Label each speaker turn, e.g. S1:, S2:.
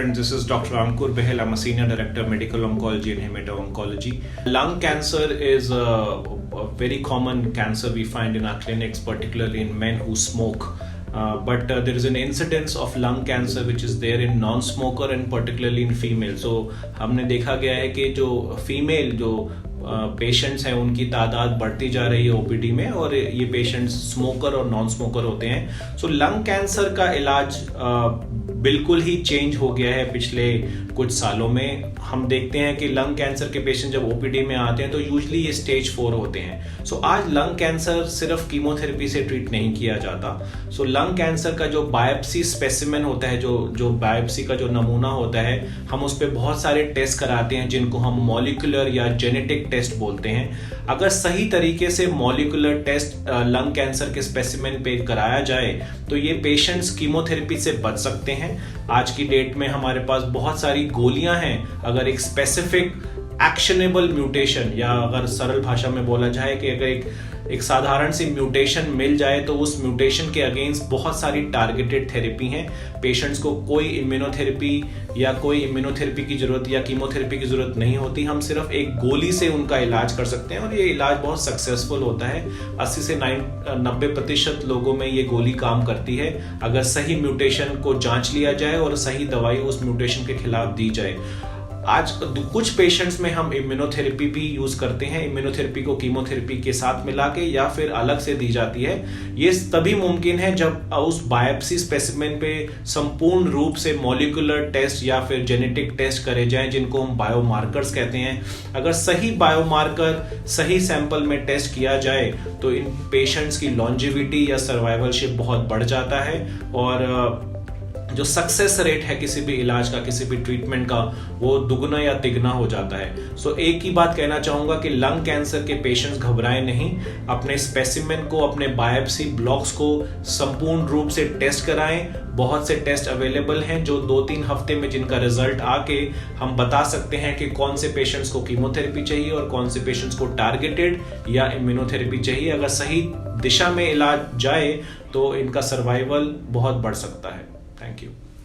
S1: friends. This is Dr. Ankur Behel. I'm a Senior Director of Medical Oncology and Hemato-Oncology. Lung cancer is a very common cancer we find in our clinics, particularly in men who smoke. But there is an incidence of lung cancer which is there in non-smoker and particularly in female. So हमने देखा गया है कि जो female जो patients हैं उनकी तादाद बढ़ती जा रही है ओपीडी में, और ये पेशेंट्स स्मोकर और नॉन स्मोकर होते हैं. सो लंग कैंसर का इलाज बिल्कुल ही चेंज हो गया है पिछले कुछ सालों में. हम देखते हैं कि लंग कैंसर के पेशेंट जब ओपीडी में आते हैं तो यूजुअली ये स्टेज 4 होते हैं. सो आज लंग कैंसर सिर्फ कीमोथेरेपी से ट्रीट नहीं किया जाता. सो लंग कैंसर का जो बायोप्सी स्पेसिमेन होता है, जो बायोप्सी का जो नमूना होता है, हम उस पर बहुत सारे टेस्ट कराते हैं जिनको हम मॉलिक्यूलर या जेनेटिक टेस्ट बोलते हैं. अगर सही तरीके से मॉलिक्यूलर टेस्ट लंग कैंसर के स्पेसिमेन पे कराया जाए तो ये पेशेंट्स कीमोथेरेपी से बच सकते हैं. आज की डेट में हमारे पास बहुत सारी गोलियां हैं. अगर एक स्पेसिफिक एक्शनेबल म्यूटेशन, या अगर सरल भाषा में बोला जाए कि अगर एक साधारण सी म्यूटेशन मिल जाए तो उस म्यूटेशन के अगेंस्ट बहुत सारी टारगेटेड थेरेपी हैं. पेशेंट्स को कोई इम्यूनोथेरेपी की जरूरत या कीमोथेरेपी की जरूरत नहीं होती. हम सिर्फ एक गोली से उनका इलाज कर सकते हैं और ये इलाज बहुत सक्सेसफुल होता है. 80 से 90% लोगों में ये गोली काम करती है अगर सही म्यूटेशन को जांच लिया जाए और सही दवाई उस म्यूटेशन के खिलाफ दी जाए. आज कुछ पेशेंट्स में हम इम्यूनोथेरेपी भी यूज करते हैं. इम्यूनोथेरेपी को कीमोथेरेपी के साथ मिला के या फिर अलग से दी जाती है. ये तभी मुमकिन है जब उस बायोप्सी स्पेसिमेन पे संपूर्ण रूप से मॉलिक्यूलर टेस्ट या फिर जेनेटिक टेस्ट करे जाएं, जिनको हम बायोमार्कर्स कहते हैं. अगर सही बायोमार्कर सही सैंपल में टेस्ट किया जाए तो इन पेशेंट्स की लॉन्जिविटी या सर्वाइवलशिप बहुत बढ़ जाता है, और जो सक्सेस रेट है किसी भी इलाज का, किसी भी ट्रीटमेंट का, वो दुगना या तिगना हो जाता है. सो एक ही बात कहना चाहूंगा कि लंग कैंसर के पेशेंट्स घबराएं नहीं. अपने स्पेसिमेन को, अपने बायोप्सी ब्लॉक्स को संपूर्ण रूप से टेस्ट कराएं. बहुत से टेस्ट अवेलेबल हैं जो 2-3 हफ्ते में जिनका रिजल्ट आके हम बता सकते हैं कि कौन से पेशेंट्स को कीमोथेरेपी चाहिए और कौन से पेशेंट्स को टारगेटेड या इम्यूनोथेरेपी चाहिए. अगर सही दिशा में इलाज जाए तो इनका सर्वाइवल बहुत बढ़ सकता है. Thank you.